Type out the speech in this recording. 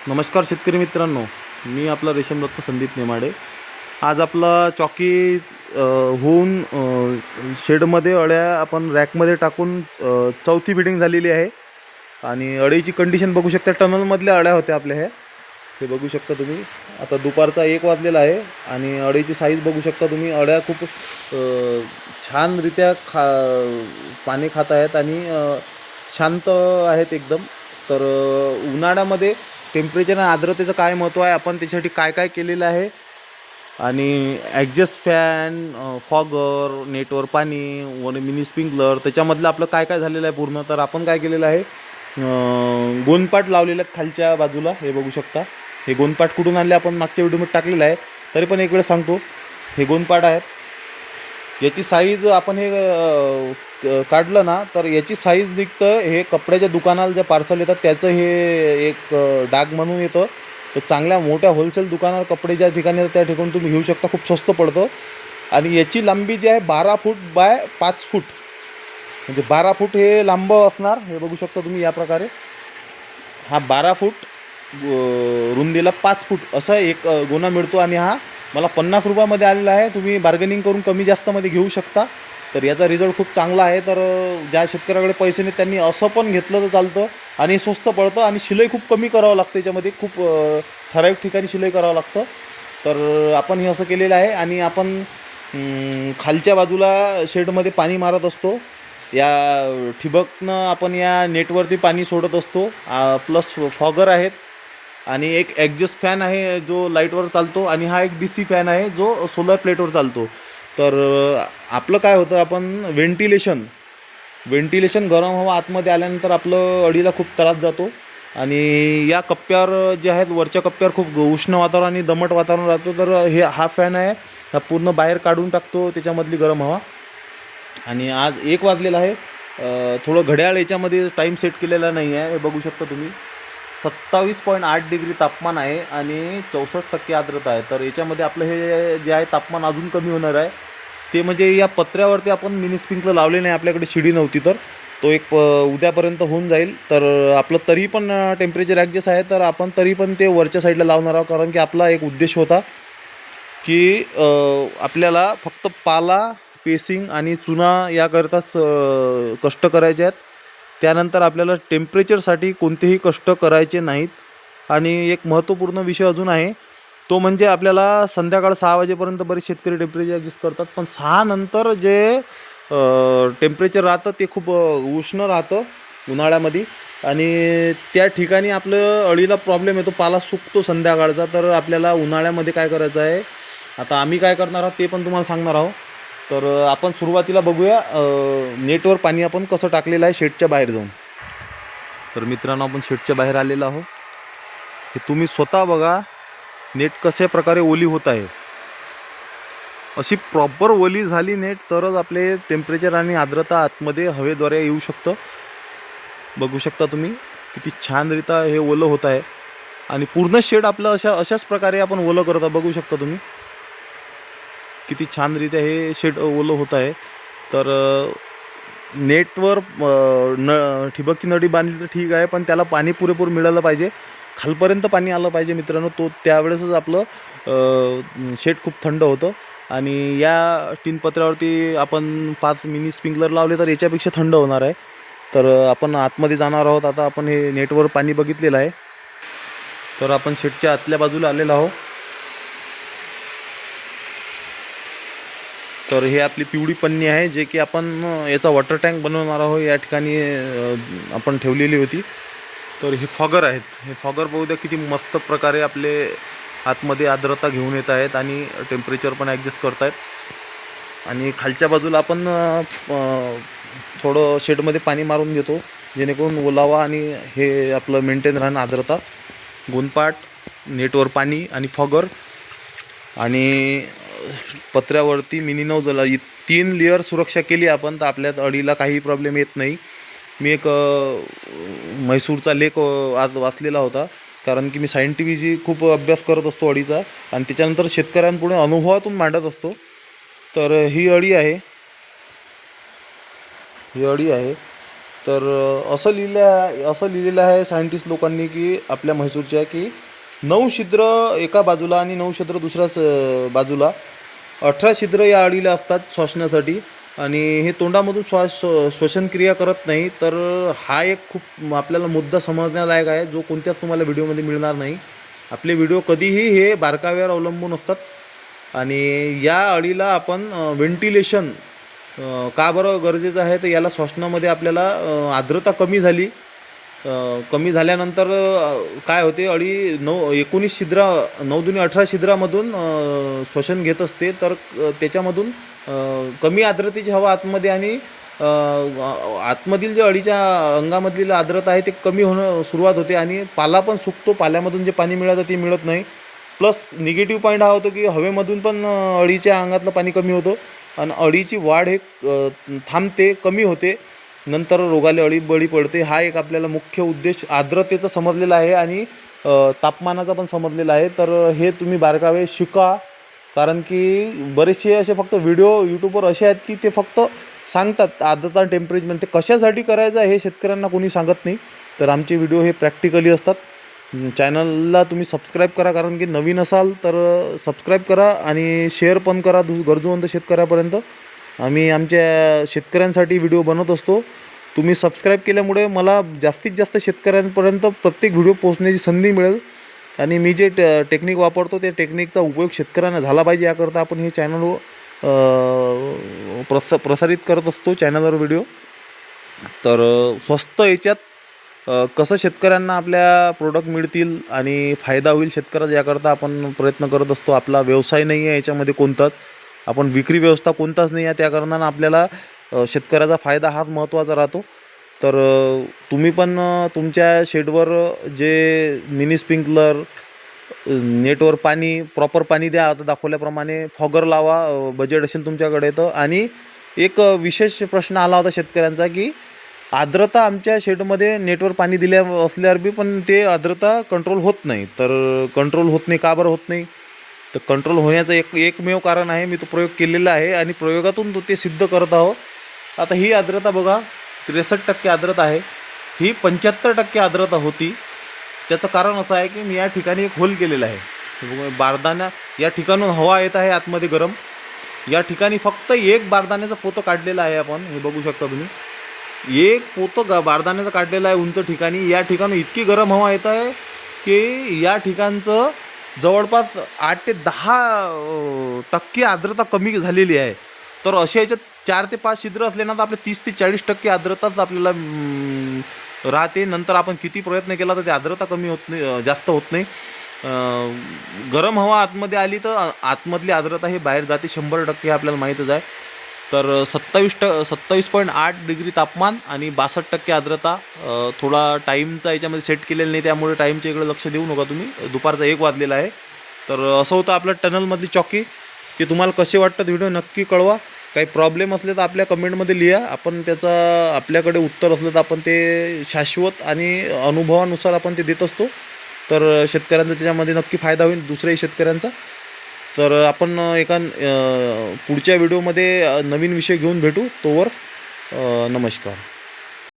नमस्कार शेतकरी मित्रांनो, मी आपला रेशम दत्त संदीप नेमाडे। आज आपला चॉकी होऊन शेडमध्ये अळ्या आपण रॅकमध्ये टाकून चौथी बिडिंग झालेली आहे। आणि अळीची कंडिशन बघू शकता, टनलमधल्या अळ्या होत्या आपल्या ह्या, हे बघू शकता तुम्ही। आता दुपारचा 1 वाजलेला आहे आणि अळीची साईज बघू शकता तुम्ही। अळ्या खूप छानरित्या पाणी खात आहेत आणि शांत आहेत एकदम। तर उन्हाळ्यामध्ये टेम्परेचर आणि आर्द्रतेचं काय महत्त्व आहे, आपण त्याच्यासाठी काय काय केलेलं आहे, आणि ॲडजस्ट फॅन, फॉगर, नेटवर पाणी व मिनी स्प्रिंकलर त्याच्यामधलं आपलं काय काय झालेलं आहे पूर्ण। तर आपण काय केलेलं आहे, गोंदपाट लावलेलं आहेत खालच्या बाजूला, हे बघू शकता। हे गोंदपाट कुठून आणले आपण मागच्या व्हिडिओमध्ये टाकलेलं आहे, तरी पण एक वेळ सांगतो। हे गोंदपाट आहेत, याची साईज आपण हे काढलं ना तर याची साईज निघतं, हे कपड्याच्या दुकानाला जे पार्सल येतात त्याचं हे एक डाग म्हणून येतं। तर चांगल्या मोठ्या होलसेल दुकानावर कपडे ज्या ठिकाणी येतात त्या ठिकाणी तुम्ही घेऊ शकता, खूप स्वस्त पडतं। आणि याची लांबी जी आहे 12 फूट बाय 5 फूट, म्हणजे 12 फूट हे लांब असणार, हे बघू शकता तुम्ही। या प्रकारे हा 12 फूट रुंदीला 5 फूट असा एक गोणा मिळतो। आणि हा मला 50 रुपयामध्ये आलेला आहे, तुम्ही बार्गेनिंग करून कमी जास्तमध्ये घेऊ शकता। तर याचा रिझल्ट खूप चांगला आहे। तर ज्या शेतकऱ्याकडे पैसे नाही त्यांनी असं पण घेतलं तर चालतं, आणि स्वस्त पडतं, आणि शिलाई खूप कमी करावं लागतं याच्यामध्ये, खूप ठराविक ठिकाणी शिलाई करावं लागतं। तर आपण हे असं केलेलं आहे। आणि आपण खालच्या बाजूला शेडमध्ये पाणी मारत असतो, या ठिबकनं आपण या नेटवरती पाणी सोडत असतो। प्लस फॉगर आहेत, आणि एक ॲडजस्ट फॅन आहे जो लाईटवर चालतो, आणि हा एक DC फॅन आहे जो सोलर प्लेटवर चालतो। तर आपलं काय होतं, आपण व्हेंटिलेशन गरम हवा आतमध्ये आल्यानंतर आपलं अळीला खूप त्रास जातो। आणि या कप्प्यावर जे आहेत, वरच्या कप्प्यावर खूप उष्ण वातावरण आणि दमट वातावरण राहतो। तर हा फॅन आहे, हा पूर्ण बाहेर काढून टाकतो त्याच्यामधली गरम हवा। आणि आज 1 वाजलेला आहे, थोडं घड्याळ याच्यामध्ये टाईम सेट केलेला नाही आहे, हे बघू शकता तुम्ही। 27.8 डिग्री तापमान आहे आणि 64% आर्द्रता आहे। तर याच्यामध्ये आपलं हे जे आहे तापमान अजून कमी होणार आहे। ते म्हणजे या पत्र्यावरती आपण मिनी स्प्रिंकलर लावले नाही, आपल्याकडे शिडी नव्हती, तर तो एक उद्यापर्यंत होऊन जाईल। तर आपलं तरी पण टेम्परेचर ॲडजस्ट आहे, तर आपण तरी पण ते वरच्या साईडला लावणार आहोत, कारण की आपला एक उद्देश होता की आपल्याला फक्त पाला, पेसिंग आणि चुना याकरताच कष्ट करायचे आहेत। त्यानंतर आपल्याला टेम्परेचरसाठी कोणतेही कष्ट करायचे नाहीत। आणि एक महत्त्वपूर्ण विषय अजून आहे, तो म्हणजे आपल्याला संध्याकाळ 6 वाजेपर्यंत बरेच शेतकरी टेम्परेचर ॲडजस्ट करतात, पण 6 नंतर जे टेम्परेचर राहतं ते खूप उष्ण राहतं उन्हाळ्यामध्ये। आणि त्या ठिकाणी आपलं अळीला प्रॉब्लेम येतो, पाला सुकतो संध्याकाळचा। तर आपल्याला उन्हाळ्यामध्ये काय करायचं आहे, आता आम्ही काय करणार आहोत ते पण तुम्हाला सांगणार आहोत। तर आपण सुरुवातीला बघूया नेटवर पाणी आपण कसं टाकलेलं आहे शेडच्या बाहेर जाऊन। तर मित्रांनो, आपण शेडच्या बाहेर आलेलो आहोत, हे तुम्ही स्वतः बघा नेट कशा प्रकारे ओली होत आहे। अशी प्रॉपर ओली झाली नेट तरच आपले टेम्परेचर आणि आर्द्रता आतमध्ये हवेद्वारे येऊ शकतं। बघू शकता तुम्ही किती छानरित्या हे ओलं होत आहे, आणि पूर्ण शेड आपलं अशाच प्रकारे आपण ओलं करत आहोत। बघू शकता तुम्ही किती छानरित्या हे शेड ओलं होत आहे। तर नेटवर ठिबकची नळी बांधली तर ठीक आहे, पण त्याला पाणी पुरेपूर मिळालं पाहिजे, खालपर्यंत पाणी आलं पाहिजे मित्रांनो। त्यावेळेसच आपलं शेड खूप थंड होतं। आणि या टीन पत्र्यावरती आपण 5 मिनी स्प्रिंकलर लावले तर याच्यापेक्षा थंड होणार आहे। तर आपण आतमध्ये जाणार आहोत। आता आपण हे नेटवर पाणी बघितलेलं आहे, तर आपण शेडच्या आतल्या बाजूला आलेलो आहोत। तर हे आपली पिवळी पन्नी आहे, जे की आपण याचा वॉटर टँक बनवणार आहोत, या ठिकाणी आपण ठेवलेली होती। तर हे फॉगर आहेत, हे फॉगर बघू द्या किती मस्त प्रकारे आपले आतमध्ये आर्द्रता घेऊन येत आहेत आणि टेम्परेचर पण ॲडजस्ट करत आहेत। आणि खालच्या बाजूला आपण थोडं शेडमध्ये पाणी मारून घेतो, जेणेकरून ओलावा आणि हे आपलं मेंटेन राहणं आर्द्रता। गोंदपाट, नेटवर पाणी आणि फॉगर, आणि पत्र्यावरती मिनी नोझल, 3 लेअर सुरक्षा केली आपण, तर आपल्यात अळीला काही प्रॉब्लेम येत नाही। मी एक म्हैसूरचा लेख आज वाचलेला होता, कारण की मी सायंटिफिकची खूप अभ्यास करत असतो अळीचा, आणि त्याच्यानंतर शेतकऱ्यांपुढे अनुभवातून मांडत असतो। तर ही अळी आहे, ही अळी आहे। असं लिहिलेलं आहे सायंटिस्ट लोकांनी की आपल्या म्हैसूरच्या की 9 छिद्र एका बाजूला आणि 9 छिद्र दुसऱ्या बाजूला 18 छिद्र या अळीला असतात श्वसनासाठी आणि हे तोंडामधून श्वसनक्रिया करत नाही. तर हा एक खूप आपल्याला मुद्दा समजण्यालायक आहे जो कोणत्याच तुम्हाला व्हिडिओमध्ये मिळणार नाही. आपले व्हिडिओ कधीही हे बारकाव्यावर अवलंबून असतात आणि या अळीला आपण व्हेंटिलेशन का बरं गरजेचं आहे तर याला श्वसनामध्ये आपल्याला आर्द्रता कमी झाल्यानंतर काय होते अळी 19 छिद्र 9 दुनी 18 छिद्रामधून श्वसन घेत असते. तर त्याच्यामधून कमी आर्द्रतेची हवा आतमध्ये आणि आतमधील जे अळीच्या अंगामधील आर्द्रता आहे ते कमी होणं सुरुवात होते आणि पाला पण सुकतो. पाल्यामधून जे पाणी मिळतं ते मिळत नाही. प्लस निगेटिव्ह पॉईंट हा होतो की हवेमधून पण अळीच्या अंगातलं पाणी कमी होतं आणि अळीची वाढ हे थांबते, कमी होते, नंतर रोगाला अळी बळी पडते. हा एक आपल्याला मुख्य उद्देश आर्द्रतेचा समजलेला आहे आणि तापमानाचा पण समजलेला आहे. तर हे तुम्ही बारकावे शिका, कारण की बरेचसे असे फक्त व्हिडिओ यूट्यूबवर असे आहेत की ते फक्त सांगतात आर्द्रता टेम्परेचर, ते कशासाठी करायचं हे शेतकऱ्यांना कोणी सांगत नाही. तर आमचे व्हिडिओ हे प्रॅक्टिकली असतात. चॅनलला तुम्ही सबस्क्राईब करा, कारण की नवीन असाल तर सबस्क्राईब करा आणि शेअर पण करा गरजूवंत शेतकऱ्यापर्यंत. आम्ही आमच्या शेतकऱ्यांसाठी व्हिडिओ बनवत असतो. तुम्ही सबस्क्राईब केल्यामुळे मला जास्तीत जास्त शेतकऱ्यांपर्यंत प्रत्येक व्हिडिओ पोहोचण्याची संधी मिळेल आणि मी जे टेक्निक वापरतो त्या टेक्निकचा उपयोग शेतकऱ्यांना झाला पाहिजे याकरता आपण हे चॅनल प्रसारित करत असतो चॅनलवर व्हिडिओ. तर स्वस्त याच्यात कसं शेतकऱ्यांना आपल्या प्रोडक्ट मिळतील आणि फायदा होईल शेतकऱ्याचा याकरता आपण प्रयत्न करत असतो. आपला व्यवसाय नाही आहे याच्यामध्ये कोणताच, आपण विक्री व्यवस्था कोणताच नाही आहे, त्या कारणानं आपल्याला शेतकऱ्याचा फायदा हाच महत्त्वाचा राहतो. तर तुम्ही पण तुमच्या शेडवर जे मिनी स्प्रिंकलर, नेटवर पाणी प्रॉपर पाणी द्या, आता दाखवल्याप्रमाणे फॉगर लावा, बजेट असेल तुमच्याकडे तर. आणि एक विशेष प्रश्न आला होता शेतकऱ्यांचा की आर्द्रता आमच्या शेडमध्ये नेटवर पाणी दिल्या असल्यावर बी पण ते आर्द्रता कंट्रोल होत नाही. तर कंट्रोल होत नाही, का बरं होत नाही? तर कंट्रोल होण्याचं एकमेव कारण आहे, मी तो प्रयोग केलेला आहे आणि प्रयोगातून ते सिद्ध करत आहोत. आता ही आर्द्रता बघा 63% आर्द्रता आहे, ही 75% आर्द्रता होती. त्याचं कारण असं आहे की मी या ठिकाणी एक होल केलेला आहे. बारदाना या ठिकाणून हवा येत आहे आतमध्ये गरम. या ठिकाणी फक्त एक बारदाण्याचा पोतं काढलेला आहे आपण, हे बघू शकता तुम्ही. एक पोतं बारदाण्याचं काढलेलं आहे उंच ठिकाणी. या ठिकाणी इतकी गरम हवा येत आहे की या ठिकाणचं जवळपास 8 ते 10% आर्द्रता कमी झालेली आहे. तर अशा याच्यात 4 ते 5 छिद्र असले ना तर आपले 30 ते 40% आर्द्रताच आपल्याला राहते. नंतर आपण किती प्रयत्न केला तर ती आर्द्रता कमी होत नाही, जास्त होत नाही. गरम हवा आतमध्ये आली तर आतमधली आर्द्रता हे बाहेर जाते 100%, आपल्याला माहीतच आहे. तर 27.8 डिग्री तापमान आणि 62% आर्द्रता. थोडा टाईमचा याच्यामध्ये सेट केलेला नाही, त्यामुळे टाईमच्या इकडे लक्ष देऊ नका तुम्ही. दुपारचा 1 वाजलेला आहे. तर असं होतं आपलं टनलमधली चॉकी. की तुम्हाला कसे वाटतात व्हिडिओ नक्की कळवा. काही प्रॉब्लेम असले तर आपल्या कमेंटमध्ये लिहा, आपण त्याचा आपल्याकडे उत्तर असलं तर आपण ते शाश्वत आणि अनुभवानुसार आपण ते देत असतो. तर शेतकऱ्यांचा त्याच्यामध्ये नक्की फायदा होईल, दुसऱ्याही शेतकऱ्यांचा. तर आपण एका पुढच्या व्हिडिओमध्ये नवीन विषय घेऊन भेटू. तोवर नमस्कार.